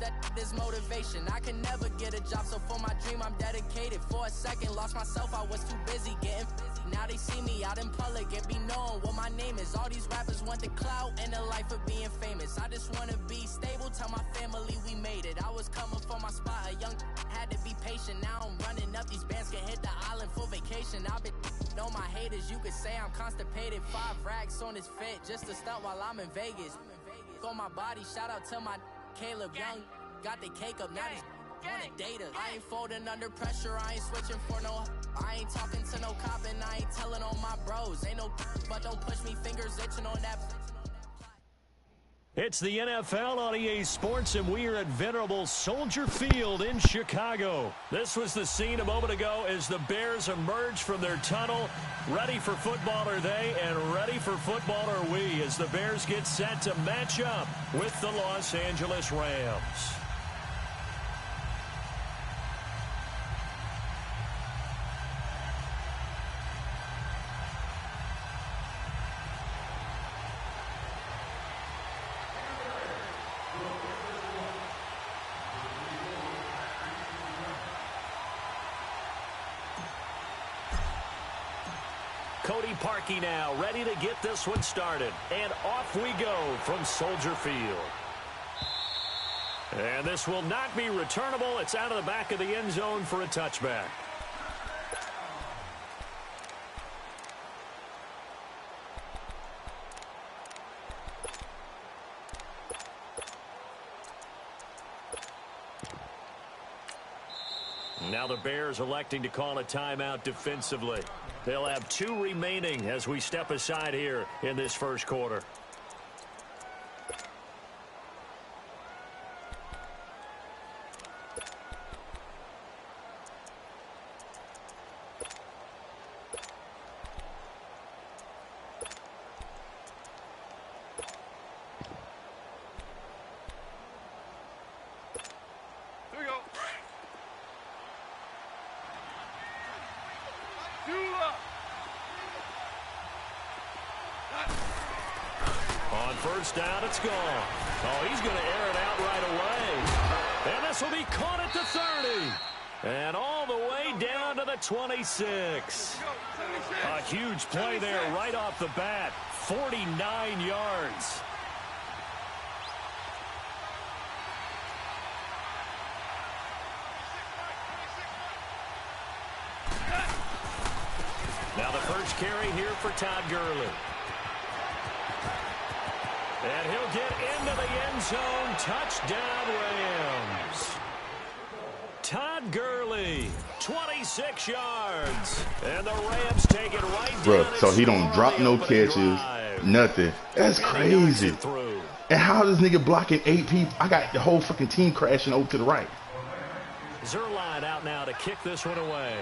that is motivation. I can never get a job, so for my dream I'm dedicated. For a second, lost myself, I was too busy getting busy. Now they see me out in public and be known what my name is. All these rappers want the clout and the life of being famous. I just wanna be stable, tell my family we made it. I was coming for my spot, a young had to be patient. Now I'm running up, these bands can hit the island for vacation. I've been on my haters, you could say I'm constipated. 5 racks on his fit, just to stunt while I'm in Vegas. On my body, shout out to my Caleb Young. Got the cake up, now he's wanna data. I ain't folding under pressure, I ain't switching for no. I ain't talking to no cop and I ain't telling on my bros. Ain't no but don't push me, fingers itching on that. It's the NFL on EA Sports, and we are at venerable Soldier Field in Chicago. This was the scene a moment ago as the Bears emerged from their tunnel. Ready for football are they, and ready for football are we, as the Bears get set to match up with the Los Angeles Rams. Cody Parkey now, ready to get this one started. And off we go from Soldier Field. And this will not be returnable. It's out of the back of the end zone for a touchback. Now the Bears electing to call a timeout defensively. They'll have 2 remaining as we step aside here in this first quarter. On first down, it's gone. Oh, he's going to air it out right away. And this will be caught at the 30. And all the way down to the 26. A huge play there right off the bat. 49 yards. Now the first carry here for Todd Gurley. And he'll get into the end zone. Touchdown, Rams. Todd Gurley, 26 yards. And the Rams take it right down. Bro, so he don't drop no catches, nothing. That's crazy. And how this nigga blocking 8 people? I got the whole fucking team crashing over to the right. Zerline out now to kick this one away.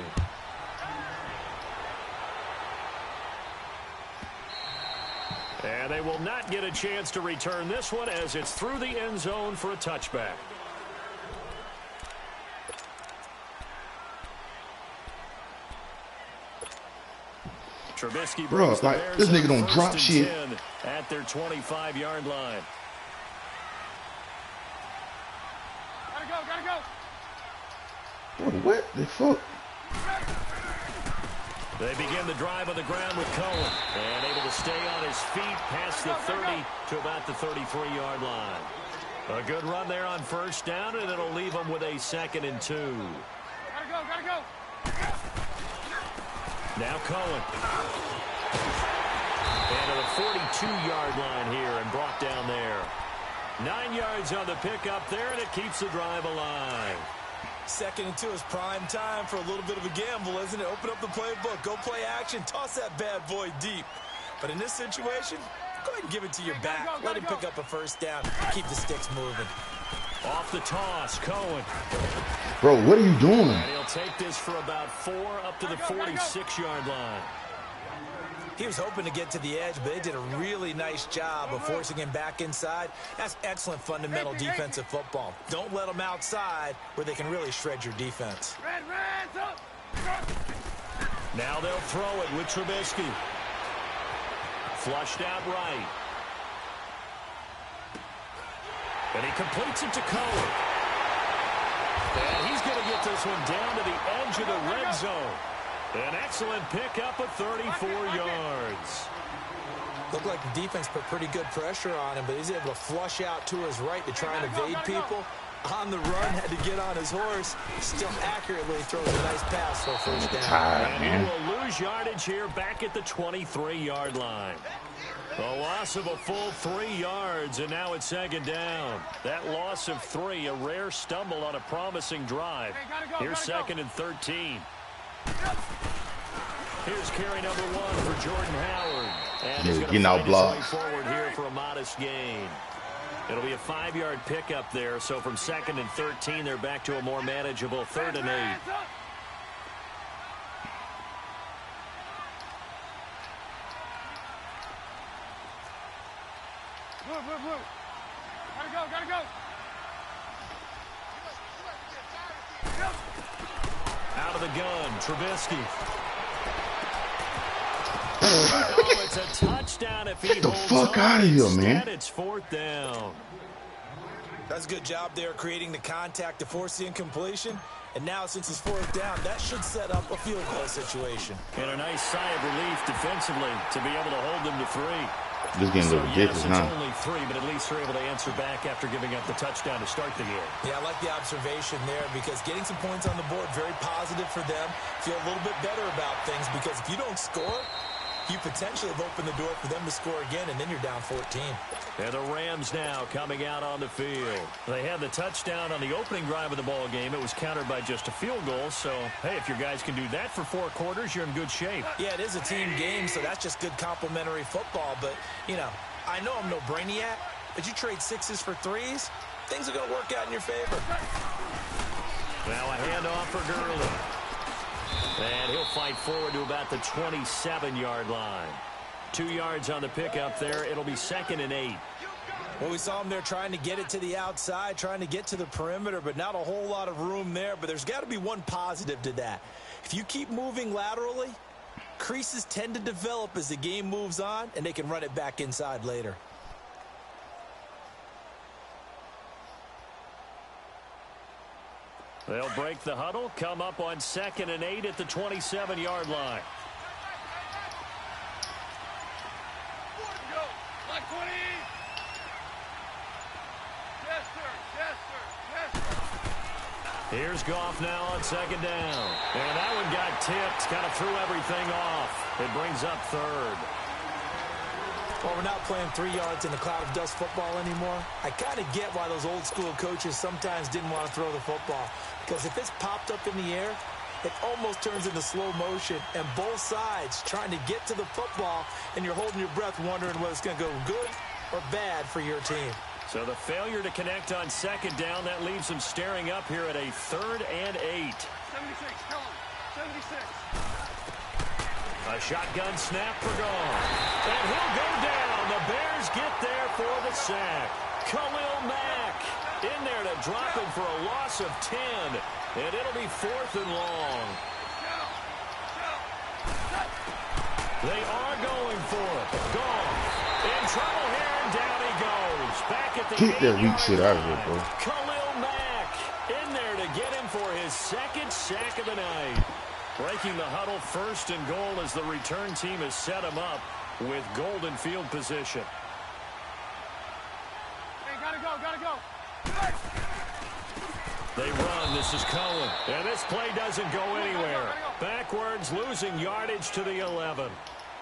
And they will not get a chance to return this one as it's through the end zone for a touchback. Trubisky, bro, like this nigga don't drop shit at their 25-yard line. Gotta go. Bro, what the fuck? They begin the drive on the ground with Cohen. And able to stay on his feet past the 30 to about the 33-yard line. A good run there on first down, and it'll leave them with a 2nd and 2. Gotta go. Now Cohen. And to the 42-yard line here and brought down there. 9 yards on the pickup there, and it keeps the drive alive. 2nd and 2 is prime time for a little bit of a gamble, isn't it? Open up the playbook, go play action, toss that bad boy deep. But in this situation, go ahead and give it to your back. Let him pick up a first down. Keep the sticks moving. Off the toss, Cohen. Bro, what are you doing? And he'll take this for about 4 up to the 46-yard line. He was hoping to get to the edge, but they did a really nice job of forcing him back inside. That's excellent fundamental defensive football. Don't let them outside where they can really shred your defense. Now they'll throw it with Trubisky. Flushed out right. And he completes it to Cohen. And he's going to get this one down to the edge of the red zone. An excellent pickup of 34 yards. Looked like the defense put pretty good pressure on him, but he's able to flush out to his right to try and evade people. On the run, had to get on his horse. Still accurately throws a nice pass for a first down. And he will lose yardage here back at the 23-yard line. A loss of a full 3 yards, and now it's second down. That loss of 3, a rare stumble on a promising drive. Here's second and 13. Here's carry number 1 for Jordan Howard. And he's going to find his way forward here for a modest gain. It'll be a 5-yard pickup there, so from second and 13, they're back to a more manageable 3rd and 8. Blue. Gotta go. Out of the gun, Trubisky. Oh, it's a touchdown if he Get the fuck out of here, man. It's 4th down. That's a good job there creating the contact to force the incompletion. And now, since it's 4th down, that should set up a field goal situation. And a nice sigh of relief defensively to be able to hold them to 3. This game looks ridiculous now. It's only 3, but at least they're able to answer back after giving up the touchdown to start the game. Yeah, I like the observation there because getting some points on the board, very positive for them. Feel a little bit better about things because if you don't score, you potentially have opened the door for them to score again, and then you're down 14. And the Rams now coming out on the field. They had the touchdown on the opening drive of the ball game. It was countered by just a field goal. So, hey, if your guys can do that for 4 quarters, you're in good shape. Yeah, it is a team game, so that's just good complimentary football. But, you know, I know I'm no brainiac, but you trade 6s for 3s, things are going to work out in your favor. Now a handoff for Gurley. And he'll fight forward to about the 27-yard line. 2 yards on the pickup there. It'll be 2nd and 8. Well, we saw him there trying to get it to the outside, trying to get to the perimeter, but not a whole lot of room there. But there's got to be one positive to that. If you keep moving laterally, creases tend to develop as the game moves on, and they can run it back inside later. They'll break the huddle, come up on 2nd and 8 at the 27-yard line. Here's Goff now on 2nd down. And that one got tipped, kind of threw everything off. It brings up 3rd. Well, we're not playing 3 yards in the cloud of dust football anymore. I kind of get why those old school coaches sometimes didn't want to throw the football. Because if it's popped up in the air, it almost turns into slow motion. And both sides trying to get to the football, and you're holding your breath wondering whether it's going to go good or bad for your team. So the failure to connect on 2nd down, that leaves them staring up here at a 3rd and 8. 76, come on, 76. A shotgun snap for Goff. And he'll go down. The Bears get there for the sack. Khalil Mack in there to drop him for a loss of 10. And it'll be 4th and long. They are going for it. Goff in trouble here, and down he goes. Back at the Keep that weak shit out of here, bro. Khalil Mack in there to get him for his 2nd sack of the night. Breaking the huddle, 1st and goal as the return team has set him up with golden field position. Hey, gotta go. They run. This is Cohen. And this play doesn't go anywhere. Backwards, losing yardage to the 11.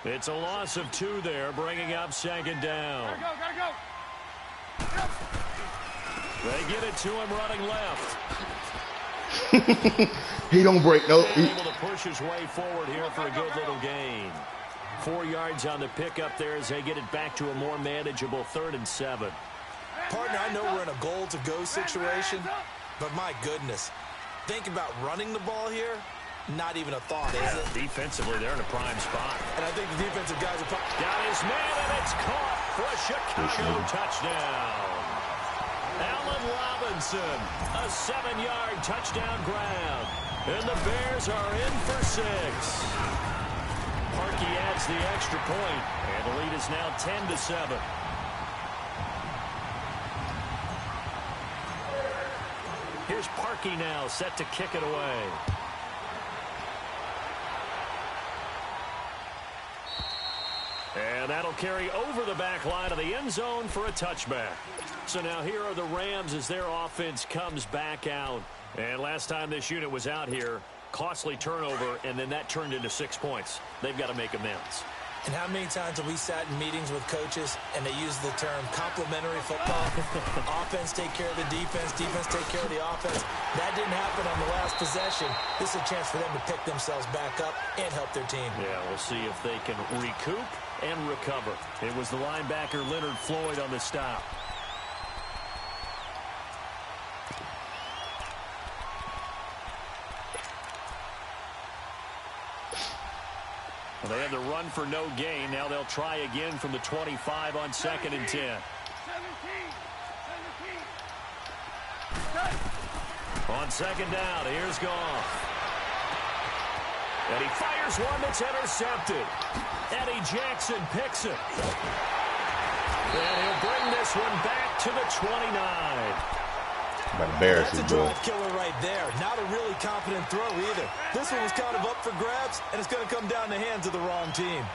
It's a loss of 2 there, bringing up 2nd down. Gotta go. They get it to him running left. He don't break. No. Able to push his way forward here for a good little gain. 4 yards on the pickup there as they get it back to a more manageable 3rd and 7. Partner, I know we're in a goal-to-go situation, but my goodness, think about running the ball here. Not even a thought, is it? Defensively, they're in a prime spot. And I think the defensive guys are got his man, and it's caught for a Chicago touchdown. Allen Robinson, a 7-yard touchdown grab. And the Bears are in for 6. Parkey adds the extra point, and the lead is now 10-7. Here's Parkey now, set to kick it away. And that'll carry over the back line of the end zone for a touchback. So now here are the Rams as their offense comes back out. And last time this unit was out here, costly turnover, and then that turned into 6 points. They've got to make amends. And how many times have we sat in meetings with coaches and they use the term complementary football? Offense take care of the defense, defense take care of the offense. That didn't happen on the last possession. This is a chance for them to pick themselves back up and help their team. Yeah, we'll see if they can recoup and recover. It was the linebacker Leonard Floyd on the stop. Well, they had the run for no gain. Now they'll try again from the 25 on 2nd and 10. 17. On 2nd down, here's Goff. And he fires one that's intercepted. Eddie Jackson picks it. And he'll bring this one back to the 29. That's a drive killer right there. Not a really confident throw either. This one was kind of up for grabs, and it's going to come down the hands of the wrong team.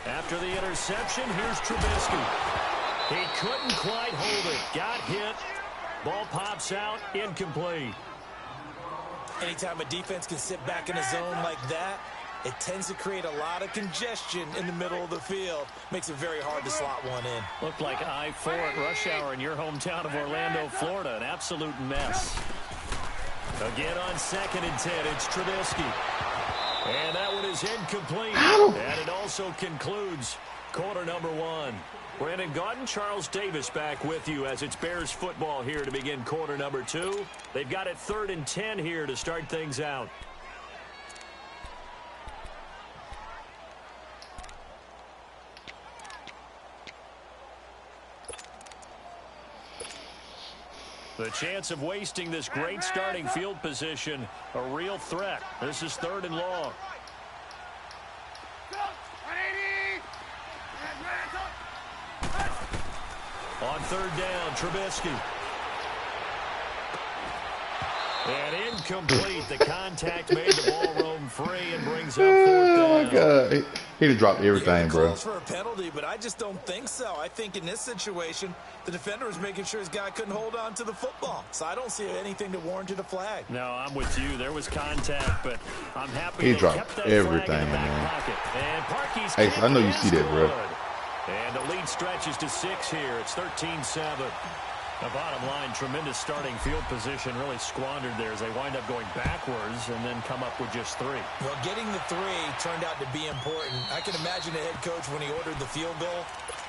After the interception, here's Trubisky. He couldn't quite hold it. Got hit. Ball pops out. Incomplete. Anytime a defense can sit back in a zone like that, it tends to create a lot of congestion in the middle of the field. Makes it very hard to slot one in. Looked like I-4 at rush hour in your hometown of Orlando, Florida. An absolute mess. Again on 2nd and 10, it's Trubisky. And that one is incomplete. And it also concludes quarter number 1. Brandon Gaudin, Charles Davis back with you as it's Bears football here to begin quarter number 2. They've got it 3rd and 10 here to start things out. The chance of wasting this great starting field position, a real threat. This is 3rd and long. On 3rd down, Trubisky. And incomplete. The contact made the ball roam free and brings up 4th down. Oh, my God. He just dropped everything, bro. Calls for a penalty, but I just don't think so. I think in this situation, the defender was making sure his guy couldn't hold on to the football. So I don't see anything that warranted a flag. No, I'm with you. There was contact, but I'm happy he they dropped kept that everything, flag in the back man. pocket. And Parkey's Hey, I know you see that, bro. And the lead stretches to 6 here. It's 13-7. The bottom line, tremendous starting field position, really squandered there as they wind up going backwards and then come up with just 3. Well, getting the 3 turned out to be important. I can imagine the head coach when he ordered the field goal.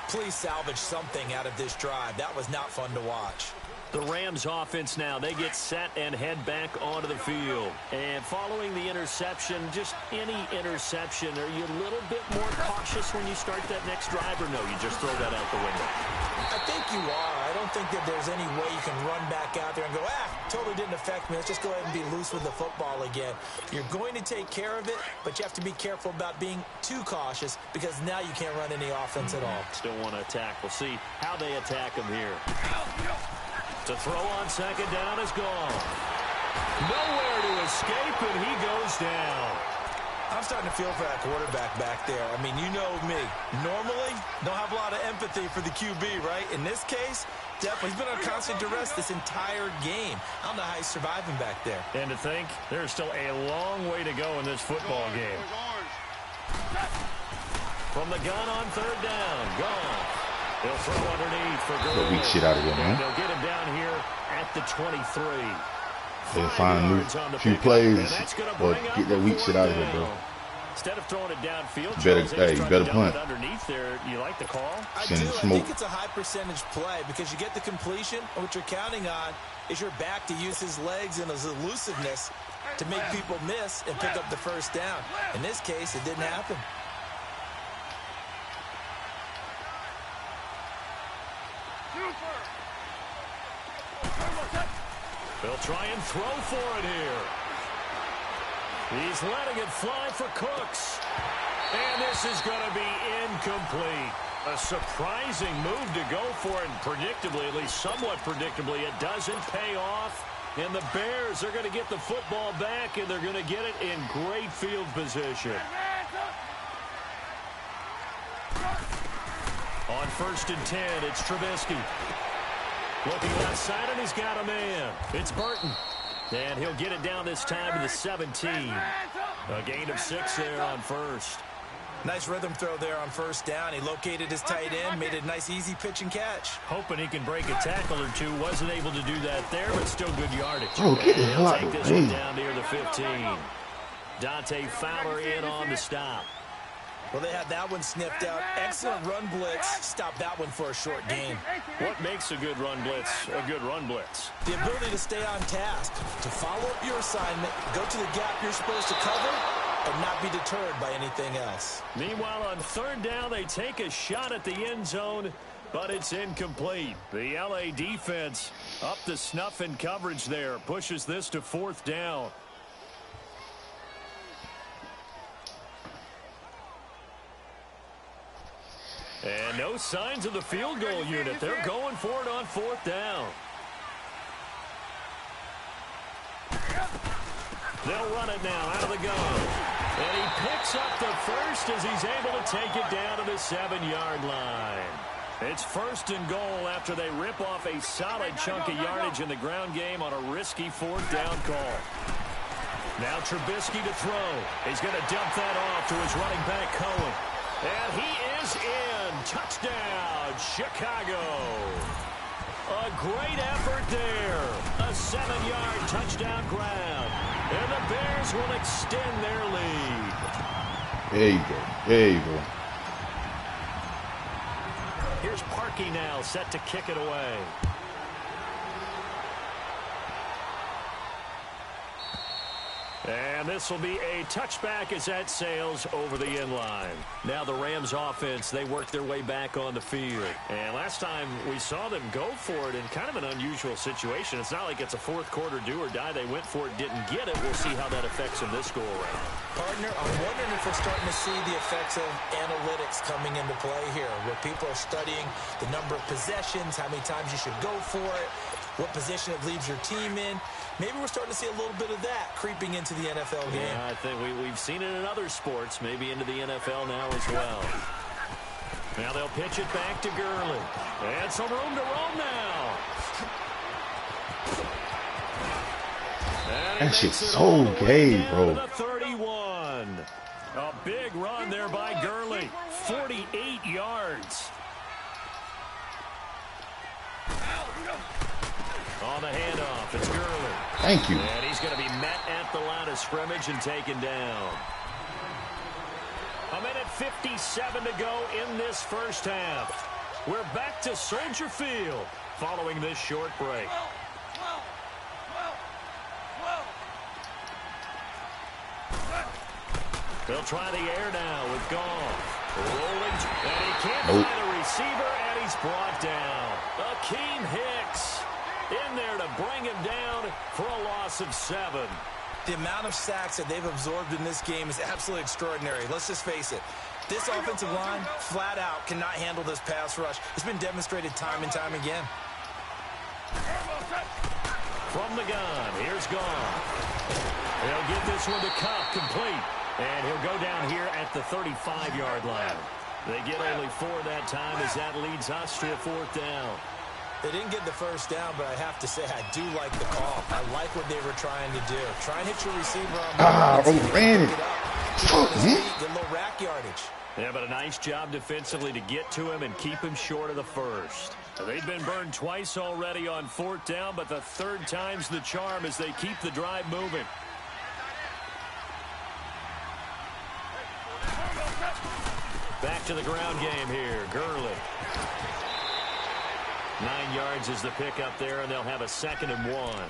Please salvage something out of this drive. That was not fun to watch. The Rams offense now, they get set and head back onto the field. And following the interception, just any interception, are you a little bit more cautious when you start that next drive, or no, you just throw that out the window? I think you are. I don't think that there's any way you can run back out there and go, totally didn't affect me. Let's just go ahead and be loose with the football again. You're going to take care of it, but you have to be careful about being too cautious because now you can't run any offense at all. Still want to attack. We'll see how they attack him here. To throw on 2nd down is gone. Nowhere to escape, and he goes down. I'm starting to feel for that quarterback back there. I mean, you know me. Normally, don't have a lot of empathy for the QB, right? In this case, definitely. He's been on constant duress this entire game. I don't know how he's surviving back there. And to think, there's still a long way to go in this football game. From the gun on 3rd down, gone. They'll throw underneath for Gurley. Weak shit out of here, man. They'll get him down here at the 23. They'll find a new few plays, but get that weak shit out of here, bro. Instead of throwing it downfield, you better punt. Underneath there, you like the call? I do. I think it's a high percentage play because you get the completion, and what you're counting on is your back to use his legs and his elusiveness to make people miss and pick up the 1st down. In this case, it didn't happen. They'll try and throw for it here. He's letting it fly for Cooks. And this is going to be incomplete. A surprising move to go for it, and predictably, at least somewhat predictably, it doesn't pay off. And the Bears are going to get the football back, and they're going to get it in great field position. On 1st and 10, it's Trubisky. Looking outside, and he's got a man. It's Burton. And he'll get it down this time to the 17. A gain of 6 there on 1st. Nice rhythm throw there on 1st down. He located his tight end, made it a nice easy pitch and catch. Hoping he can break a tackle or two. Wasn't able to do that there, but still good yardage. Bro, get the hell out of the way. Take this one down near the 15. Dante Fowler in on the stop. Well, they had that one sniffed out. Excellent run blitz. Stop that one for a short gain. What makes a good run blitz a good run blitz? The ability to stay on task, to follow up your assignment, go to the gap you're supposed to cover, and not be deterred by anything else. Meanwhile, on 3rd down, they take a shot at the end zone, but it's incomplete. The LA defense up to snuff in coverage there. Pushes this to 4th down. And no signs of the field goal unit. They're going for it on 4th down. They'll run it now out of the gun. And he picks up the first as he's able to take it down to the 7-yard line. It's 1st and goal after they rip off a solid chunk of yardage in the ground game on a risky 4th down call. Now Trubisky to throw. He's going to dump that off to his running back, Cohen. And he is in. Touchdown, Chicago. A great effort there. A 7-yard touchdown grab. And the Bears will extend their lead. There you go. There you go. Here's Parkey now, set to kick it away. And this will be a touchback as that sails over the end line. Now the Rams offense, they work their way back on the field. And last time we saw them go for it in kind of an unusual situation. It's not like it's a 4th quarter do or die. They went for it, didn't get it. We'll see how that affects them this go-around. Partner, I'm wondering if we're starting to see the effects of analytics coming into play here, where people are studying the number of possessions, how many times you should go for it, what position it leaves your team in. Maybe we're starting to see a little bit of that creeping into the NFL game. Yeah, I think we've seen it in other sports, maybe into the NFL now as well. Now they'll pitch it back to Gurley. And some room to roam now. That shit's so gay, bro. 31. A big run there by Gurley. 48 yards. On the handoff, it's Gurley. Thank you. And he's going to be met at the line of scrimmage and taken down. 1:57 to go in this 1st half. We're back to Soldier Field following this short break. They'll try the air now with Goff. Rolling, and he can't find a receiver, and he's brought down. Akeem Hicks in there to bring him down for a loss of 7. The amount of sacks that they've absorbed in this game is absolutely extraordinary. Let's just face it. This offensive line, flat out, cannot handle this pass rush. It's been demonstrated time and time again. From the gun, here's Goff. They'll get this one to Cup, complete. And he'll go down here at the 35-yard line. They get only 4 that time as that leads us to a 4th down. They didn't get the 1st down, but I have to say I do like the call. I like what they were trying to do. Try and hit your receiver on ran it. Get a little rack yardage. Yeah, but a nice job defensively to get to him and keep him short of the 1st. They've been burned twice already on 4th down, but the 3rd time's the charm as they keep the drive moving. Back to the ground game here. Gurley. 9 yards is the pickup there, and they'll have a 2nd and 1.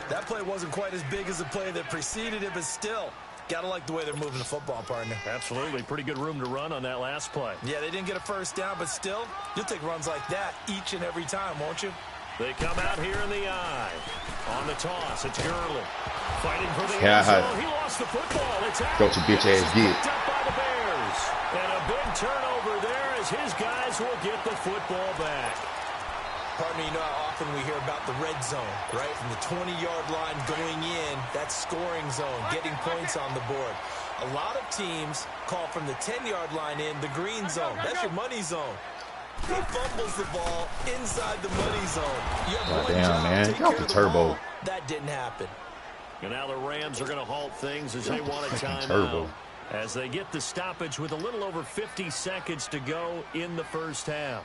That play wasn't quite as big as the play that preceded it, but still, gotta like the way they're moving the football, partner. Absolutely. Pretty good room to run on that last play. Yeah, they didn't get a 1st down, but still, you'll take runs like that each and every time, won't you? They come out here in the eye. On the toss, it's Gurley. Fighting for the end zone. He lost the football. It's out. Don't you bitch ass get. Picked up by the Bears. And a big turnover there as his guys will get the football back. Partner, you know how often we hear about the red zone, right? From the 20-yard line going in, that scoring zone, getting points on the board. A lot of teams call from the 10-yard line in the green zone. That's your money zone. He fumbles the ball inside the money zone. You have one job, man. take Get off care the of the turbo. ball. That didn't happen. And now the Rams are going to halt things as they want a timeout. Turbo. As they get the stoppage with a little over 50 seconds to go in the first half.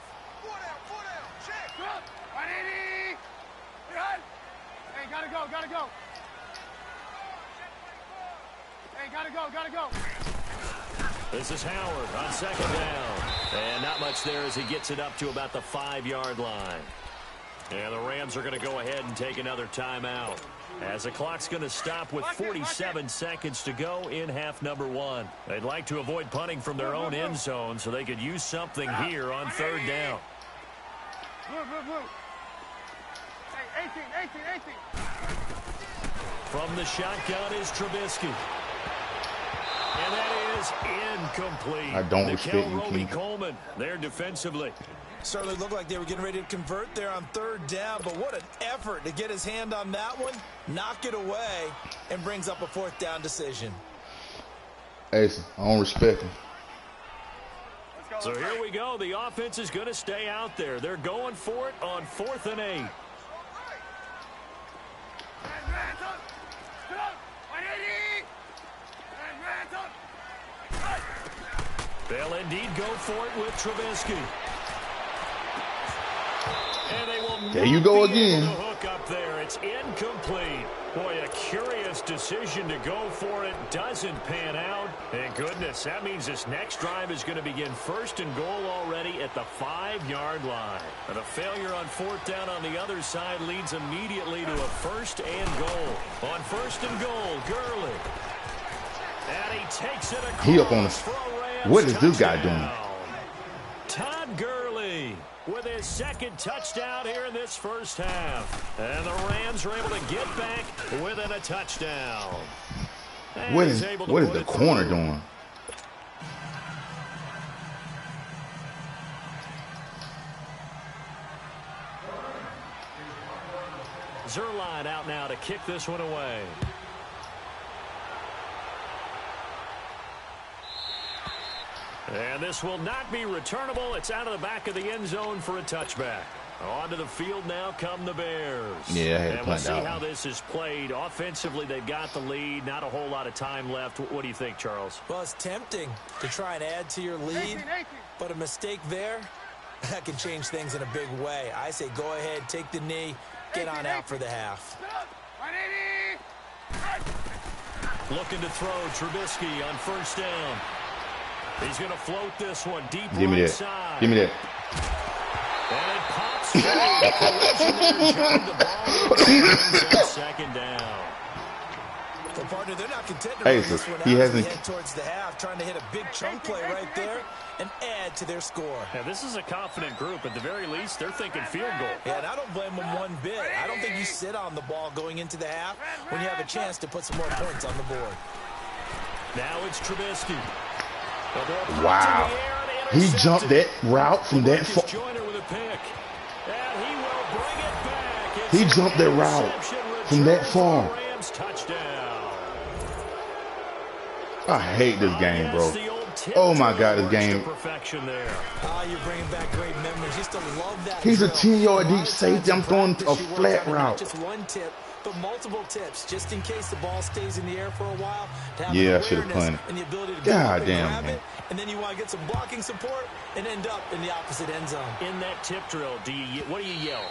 Hey, gotta go, gotta go. Hey, gotta go. This is Howard on second down. And not much there as he gets it up to about the 5-yard line. And the Rams are going to go ahead and take another timeout. As the clock's going to stop with 47 seconds to go in half number 1. They'd like to avoid punting from their own end zone so they could use something here on third down. Blue. Hey, 18. From the shotgun is Trubisky. And that is incomplete. I don't respect you, King. Coleman there defensively. Certainly looked like they were getting ready to convert there on third down, but what an effort to get his hand on that one, knock it away, and brings up a fourth down decision. Hey, I don't respect him. So here we go. The offense is going to stay out there. They're going for it on 4th and 8. They'll indeed go for it with Trubisky. And they will there you go again. Hook up there. It's incomplete. Boy, a curious decision to go for it. Doesn't pan out. And goodness, that means this next drive is going to begin 1st and goal already at the 5-yard line. And a failure on 4th down on the other side leads immediately to a 1st and goal. On 1st and goal, Gurley. And he takes it across. He up on us. What is this guy doing? Todd Gurley with his 2nd touchdown here in this first half. And the Rams are able to get back within a touchdown. What is the corner doing? Zerline out now to kick this one away. And this will not be returnable. It's out of the back of the end zone for a touchback. Onto the field now come the Bears. Yeah, I had to and we'll see how this is played. Offensively, they've got the lead. Not a whole lot of time left. What do you think, Charles? Well, it's tempting to try and add to your lead, but a mistake there, that can change things in a big way. I say go ahead, take the knee, get on out for the half. Looking to throw Trubisky on 1st down. He's going to float this one deep Give me right that. side. Give me that. And it pops through. 2nd down. Well, partner, they're not content to Hey, run this one out he as we hasn't. head towards the half, trying to hit a big chunk play right there and add to their score. Now, this is a confident group. At the very least, they're thinking field goal. Yeah, and I don't blame them one bit. I don't think you sit on the ball going into the half when you have a chance to put some more points on the board. Now it's Trubisky. Wow. He jumped that route from that far. He jumped that route from that far. I hate this game, bro. Oh my God, this game. You're bringing back great memories. Just to love that. He's a 10-yard deep safety. I'm throwing a flat route. Just one tip, but multiple tips, just in case the ball stays in the air for a while. Yeah, I should have punted. And the ability to God damn, grab man. it, and then you want to get some blocking support and end up in the opposite end zone. In that tip drill, what do you yell?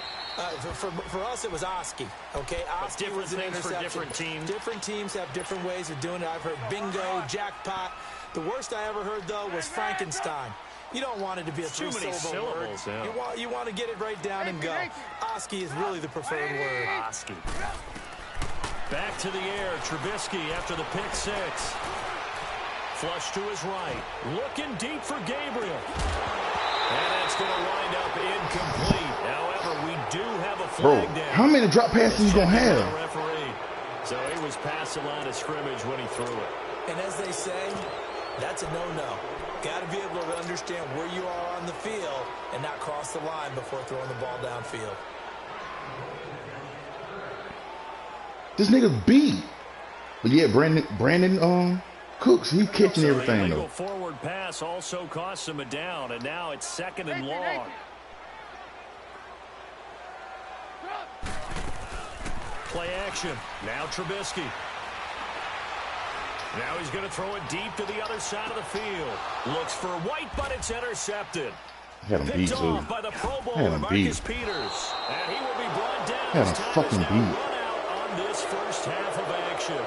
For us, it was Oski. Okay, Oski different was an things for interception. different teams. Different teams have different ways of doing it. I've heard bingo, jackpot. The worst I ever heard, though, was Frankenstein. You don't want it to be a three-syllable word. Yeah. You want to get it right down and go. Oski is really the preferred word. Oski. Back to the air. Trubisky after the pick 6. Flush to his right. Looking deep for Gabriel. And that's going to wind up incomplete. However, we do have a Bro, flag down. how many drop passes you gonna have? Referee. So he was past the line of scrimmage when he threw it. And as they say, that's a no-no. Got to be able to understand where you are on the field and not cross the line before throwing the ball downfield. This nigga's beat. But yeah, Brandon Cooks, he's catching everything The though. forward pass also cost him a down, and now it's 2nd and long. Play action. Now Trubisky. Now he's going to throw it deep to the other side of the field. Looks for White, but it's intercepted. Had him beat Picked too. off by the Pro Bowler, Had him Marcus beat. Peters. And he will be brought down. Had him as time fucking is now beat. run out on this first half of action.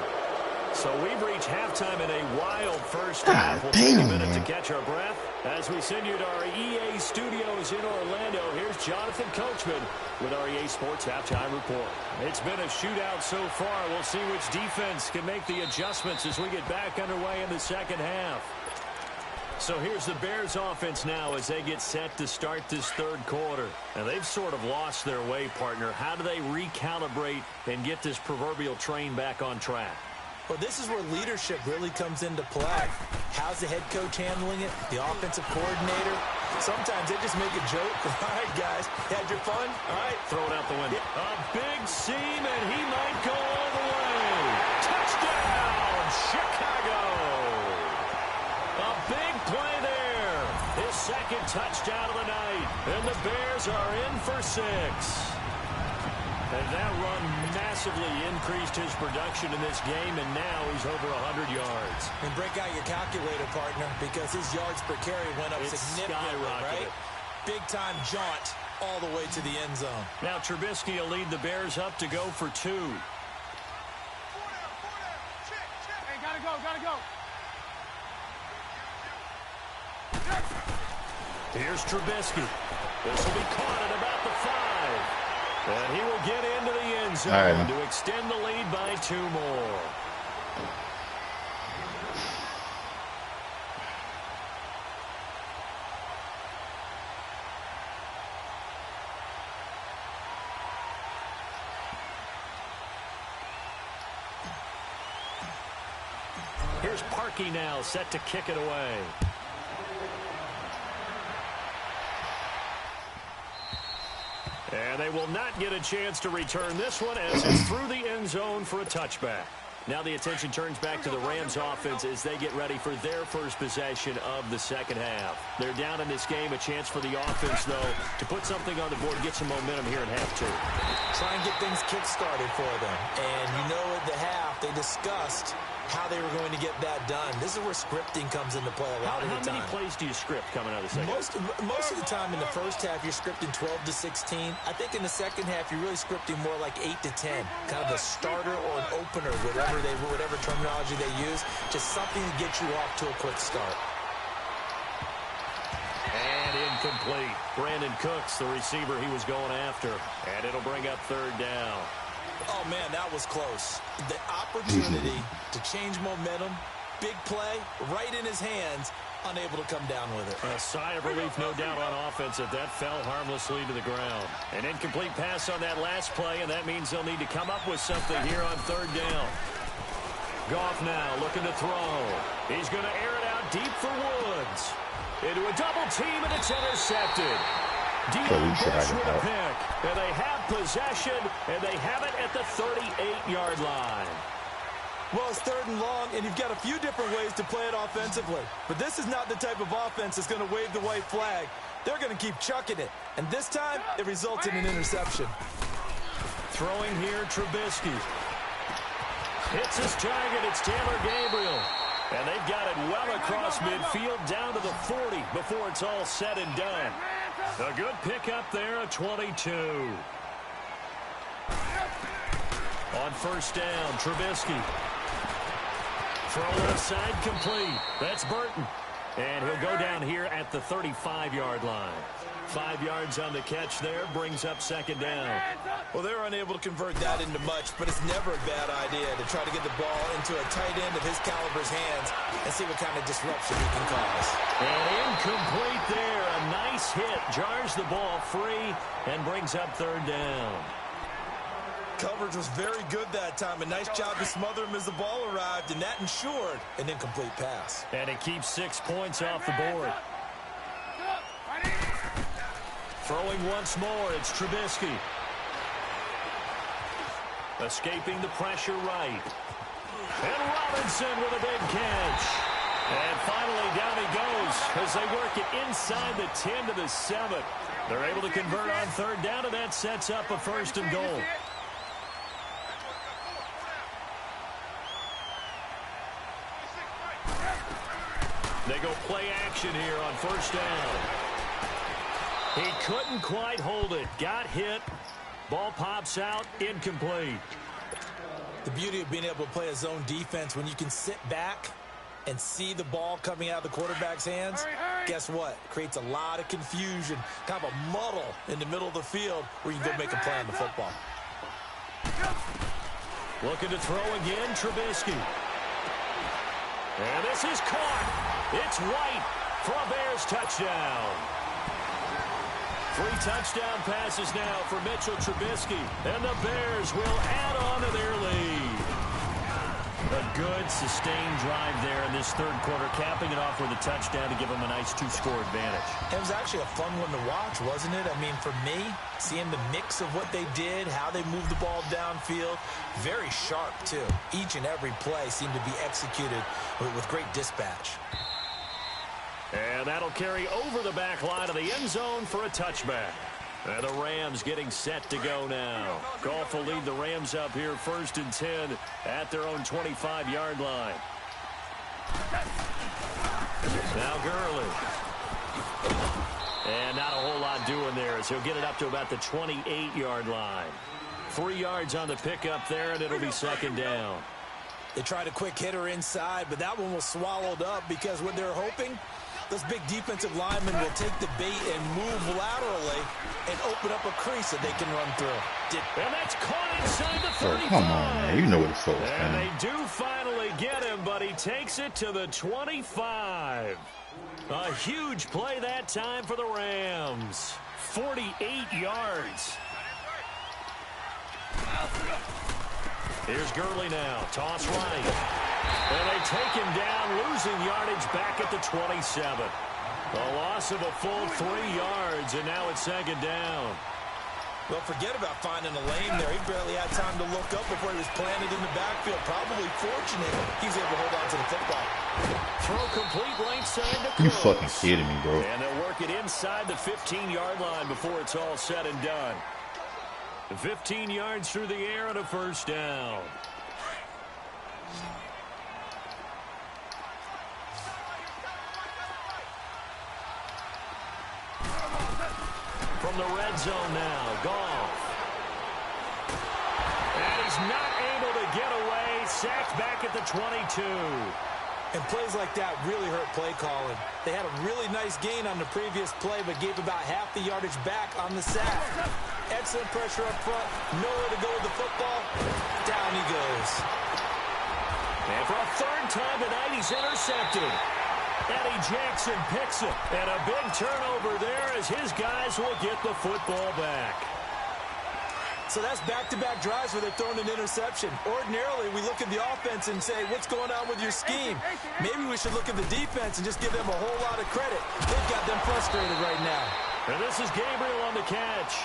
So we've reached halftime in a wild first half. We'll take a minute to catch our breath as we send you to our EA studios in Orlando. Here's Jonathan Coachman with our EA Sports Halftime Report. It's been a shootout so far. We'll see which defense can make the adjustments as we get back underway in the second half. So here's the Bears offense now as they get set to start this third quarter. And they've sort of lost their way, partner. How do they recalibrate and get this proverbial train back on track? Well, this is where leadership really comes into play. How's the head coach handling it? The offensive coordinator? Sometimes they just make a joke. All right, guys, had your fun? All right. Throw it out the window. A big seam, and he might go all the way. Touchdown, Chicago. A big play there. His 2nd touchdown of the night. And the Bears are in for 6. And that run massively increased his production in this game, and now he's over 100 yards. And break out your calculator, partner, because his yards per carry went up significantly, right? Big-time jaunt all the way to the end zone. Now Trubisky will lead the Bears up to go for 2. Hey, gotta go, gotta go. Here's Trubisky. This will be caught at about the 5. And he will get into the end zone to extend the lead by 2 more. Here's Parkey now, set to kick it away. And they will not get a chance to return this one as it's through the end zone for a touchback. Now the attention turns back to the Rams offense as they get ready for their first possession of the second half. They're down in this game. A chance for the offense, though, to put something on the board, get some momentum here in half 2. Try and get things kick-started for them. And you know at the half they discussed how they were going to get that done. This is where scripting comes into play a lot of the time. How many plays do you script coming out of the second? Most of the time in the first half, you're scripting 12 to 16. I think in the second half, you're really scripting more like 8 to 10. Kind of a starter or an opener, whatever terminology they use. Just something to get you off to a quick start. And incomplete. Brandon Cooks, the receiver he was going after. And it'll bring up 3rd down. Oh, man, that was close. The opportunity to change momentum, big play, right in his hands, unable to come down with it. A sigh of relief, no doubt, on offense if that fell harmlessly to the ground. An incomplete pass on that last play, and that means they'll need to come up with something here on 3rd down. Goff now looking to throw. He's going to air it out deep for Woods. Into a double team, and it's intercepted. Dion Bush with a pick, and they have possession, and they have it at the 38-yard line. Well, it's 3rd and long, and you've got a few different ways to play it offensively. But this is not the type of offense that's going to wave the white flag. They're going to keep chucking it. And this time, it results in an interception. Throwing here, Trubisky. Hits his target. It's Taylor Gabriel. And they've got it well across midfield down to the 40 before it's all said and done. A good pickup there, a 22. On 1st down, Trubisky. Throw left side complete. That's Burton. And he'll go down here at the 35-yard line. 5 yards on the catch there, brings up second down. Well, they're unable to convert that into much, but it's never a bad idea to try to get the ball into a tight end of his caliber's hands and see what kind of disruption he can cause. And incomplete there. A nice hit. Jars the ball free and brings up third down. Coverage was very good that time. A nice job to smother him as the ball arrived, and that ensured an incomplete pass. And it keeps 6 points off the board. Throwing once more, it's Trubisky. Escaping the pressure right. And Robinson with a big catch. And finally down he goes as they work it inside the 10 to the 7. They're able to convert on third down, and that sets up a 1st and goal. They go play action here on 1st down. He couldn't quite hold it. Got hit. Ball pops out. Incomplete. The beauty of being able to play a zone defense when you can sit back and see the ball coming out of the quarterback's hands, guess what? Creates a lot of confusion, kind of a muddle in the middle of the field where you can go make a play on the football. Looking to throw again, Trubisky. And this is caught. It's White for a Bears touchdown. 3 touchdown passes now for Mitchell Trubisky, and the Bears will add on to their lead. A good, sustained drive there in this third quarter, capping it off with a touchdown to give them a nice 2-score advantage. It was actually a fun one to watch, wasn't it? I mean, for me, seeing the mix of what they did, how they moved the ball downfield, very sharp, too. Each and every play seemed to be executed with great dispatch. And that'll carry over the back line of the end zone for a touchback. And the Rams getting set to go now. Goff will lead the Rams up here 1st and 10 at their own 25-yard line. Now Gurley. And not a whole lot doing there as he'll get it up to about the 28-yard line. 3 yards on the pickup there, and it'll be 2nd down. They tried a quick hitter inside, but that one was swallowed up because what they're hoping, those big defensive linemen will take the bait and move laterally and open up a crease that they can run through. And that's caught inside the 35. Oh, come on, man. You know what it's so And they do finally get him, but he takes it to the 25. A huge play that time for the Rams. 48 yards. Here's Gurley now. Toss right. And they take him down, losing yardage back at the 27. A loss of a full 3 yards, and now it's 2nd down. Well, forget about finding a lane there. He barely had time to look up before he was planted in the backfield. Probably fortunate he was able to hold on to the football. Throw complete right side to Cooks. You fucking kidding me, bro. And they'll work it inside the 15-yard line before it's all said and done. 15 yards through the air and a 1st down. From the red zone now, Goff. And he's not able to get away. Sacked back at the 22. And plays like that really hurt play calling. They had a really nice gain on the previous play, but gave about half the yardage back on the sack. Excellent pressure up front. Nowhere to go with the football. Down he goes. And for a 3rd time tonight, he's intercepted. Eddie Jackson picks it. And a big turnover there as his guys will get the football back. So that's back-to-back drives where they're throwing an interception. Ordinarily, we look at the offense and say, what's going on with your scheme? Maybe we should look at the defense and just give them a whole lot of credit. They've got them frustrated right now. And this is Gabriel on the catch.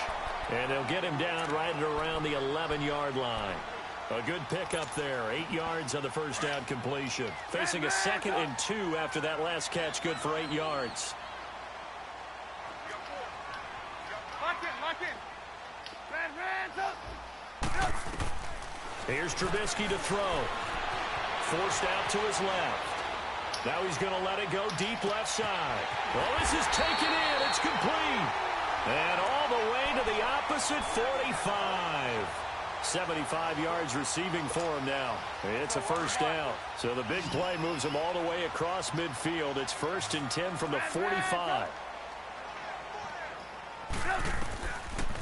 And they'll get him down right at around the 11-yard line. A good pickup there. 8 yards on the 1st down completion. Facing a 2nd and 2 after that last catch. Good for 8 yards. Lock in. Here's Trubisky to throw. Forced out to his left. Now he's going to let it go deep left side. Well, this is taken in. It's complete. And all the way to the opposite 45. 75 yards receiving for him now. It's a 1st down. So the big play moves him all the way across midfield. It's 1st and 10 from the 45.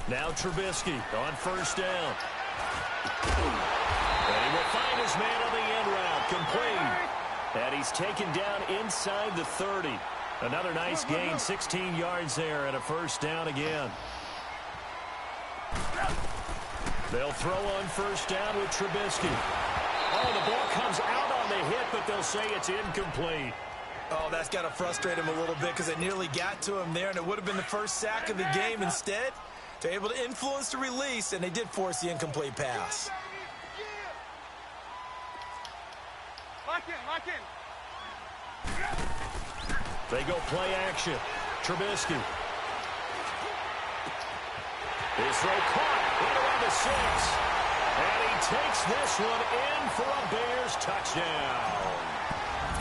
Now Trubisky on first down. And he will find his man on the end route. Complete. And he's taken down inside the 30. Another nice gain, 16 yards there, and a first down again. They'll throw on first down with Trubisky. Oh, the ball comes out on the hit, but they'll say it's incomplete. Oh, that's got to frustrate him a little bit because it nearly got to him there, and it would have been the first sack of the game. Instead, they're able to influence the release, and they did force the incomplete pass. Lock in. They go play action. Trubisky. His throw caught right around the 6. And he takes this one in for a Bears touchdown.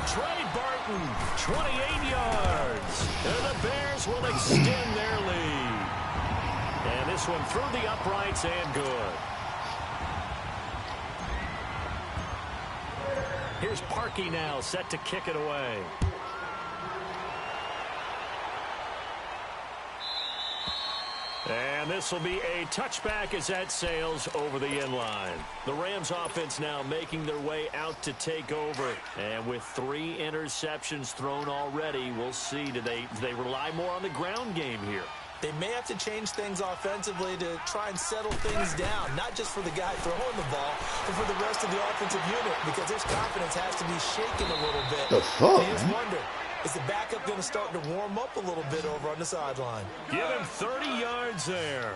Trey Burton, 28 yards. And the Bears will extend their lead. And this one through the uprights and good. Here's Parkey now, set to kick it away. And this will be a touchback as that sails over the end line. The Rams offense now making their way out to take over. And with 3 interceptions thrown already, we'll see. Do they rely more on the ground game here? They may have to change things offensively to try and settle things down, not just for the guy throwing the ball, but for the rest of the offensive unit, because his confidence has to be shaken a little bit. The fuck, and you just wonder, is the backup going to start to warm up a little bit over on the sideline? Give him 30 yards there.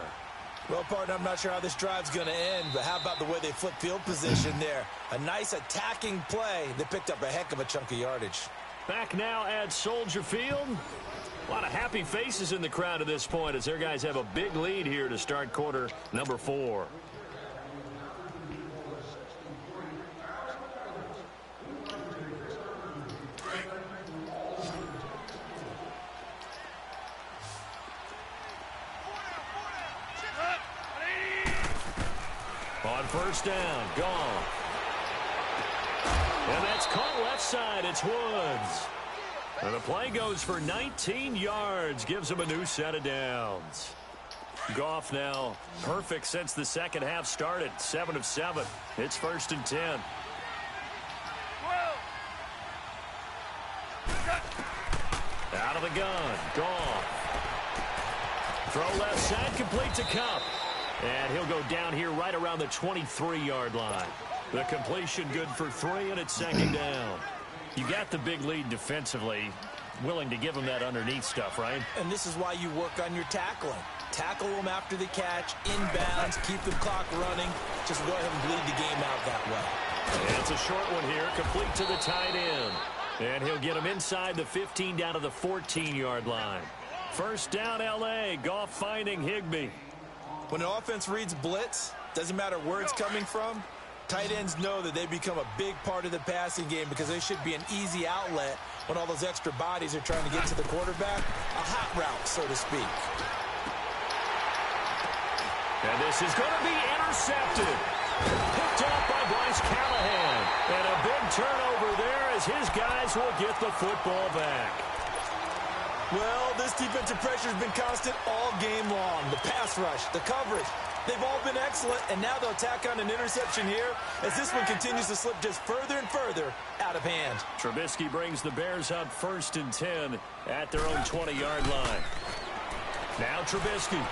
Well, partner, I'm not sure how this drive's going to end, but how about the way they flip field position there? A nice attacking play. They picked up a heck of a chunk of yardage. Back now at Soldier Field. A lot of happy faces in the crowd at this point as their guys have a big lead here to start quarter number 4. On first down, gone. And that's caught left side. It's Woods. And the play goes for 19 yards, gives him a new set of downs. Goff now perfect since the second half started, 7 of 7. It's 1st and 10. Out of the gun, Goff. Throw left side, complete to Kupp. And he'll go down here right around the 23-yard line. The completion good for 3, and it's 2nd down. You got the big lead defensively, willing to give them that underneath stuff, right? And this is why you work on your tackling. Tackle them after the catch, inbounds, keep the clock running. Just go ahead and bleed the game out that way. And it's a short one here, complete to the tight end. And he'll get him inside the 15 down to the 14-yard line. First down, L.A. Goff finding Higbee. When an offense reads blitz, doesn't matter where it's coming from, tight ends know that they become a big part of the passing game because they should be an easy outlet when all those extra bodies are trying to get to the quarterback. A hot route, so to speak. And this is going to be intercepted. Picked up by Bryce Callahan. And a big turnover there as his guys will get the football back. Well, this defensive pressure has been constant all game long. The pass rush, the coverage, they've all been excellent, and now they'll tack on an interception here as this one continues to slip just further and further out of hand. Trubisky brings the Bears up 1st and 10 at their own 20-yard line. Now Trubisky.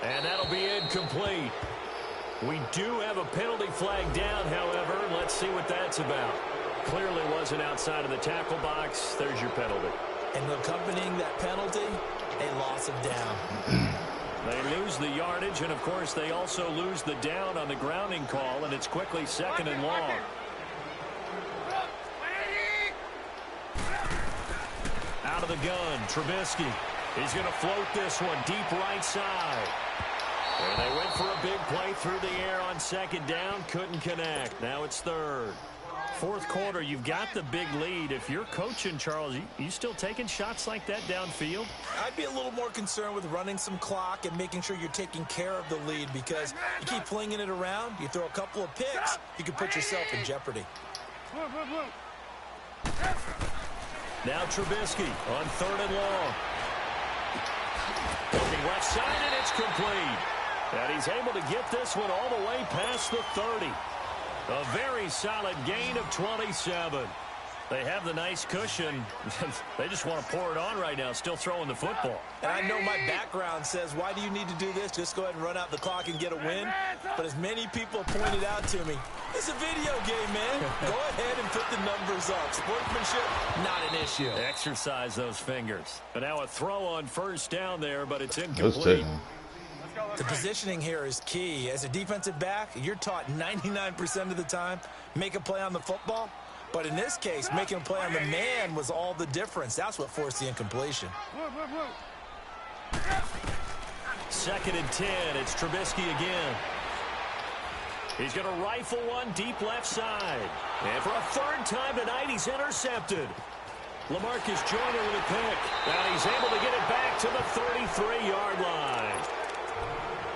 And that'll be incomplete. We do have a penalty flag down, however. Let's see what that's about. Clearly wasn't outside of the tackle box. There's your penalty. And accompanying that penalty, a loss of down. They lose the yardage, and, of course, they also lose the down on the grounding call, and it's quickly 2nd and long. Out of the gun, Trubisky. He's going to float this one deep right side. And they went for a big play through the air on 2nd down. Couldn't connect. Now it's 3rd. 4th quarter, you've got the big lead. If you're coaching, Charles, you still taking shots like that downfield? I'd be a little more concerned with running some clock and making sure you're taking care of the lead because you keep flinging it around, you throw a couple of picks, you can put yourself in jeopardy. Now Trubisky on 3rd and long. Looking left side, and it's complete. And he's able to get this one all the way past the 30. A very solid gain of 27. They have the nice cushion. They just want to pour it on right now, still throwing the football. And I know my background says, why do you need to do this? Just go ahead and run out the clock and get a win. But as many people pointed out to me, it's a video game, man. Go ahead and put the numbers up. Sportsmanship, not an issue. Exercise those fingers. And now a throw on first down there, but it's incomplete. The positioning here is key. As a defensive back, you're taught 99% of the time, make a play on the football. But in this case, making a play on the man was all the difference. That's what forced the incompletion. 2nd and 10. It's Trubisky again. He's going to rifle one deep left side. And for a 3rd time tonight, he's intercepted. LaMarcus Joyner with a pick. And he's able to get it back to the 33-yard line.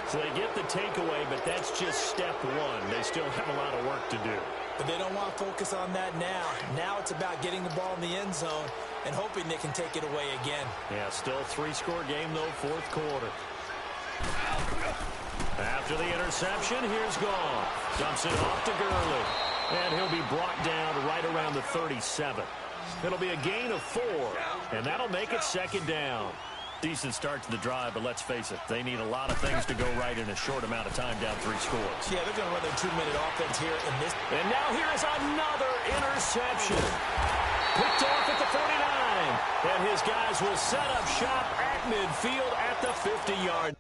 So they get the takeaway, but that's just step one. They still have a lot of work to do. But they don't want to focus on that now. Now it's about getting the ball in the end zone and hoping they can take it away again. Yeah, still 3-score game, though, 4th quarter. After the interception, here's Goff. Dumps it off to Gurley. And he'll be brought down right around the 37. It'll be a gain of 4, and that'll make it 2nd down. Decent start to the drive, but let's face it, they need a lot of things to go right in a short amount of time down 3 scores. Yeah, they're going to run their 2-minute offense here in this. And now here is another interception. Picked off at the 49. And his guys will set up shop at midfield at the 50-yard.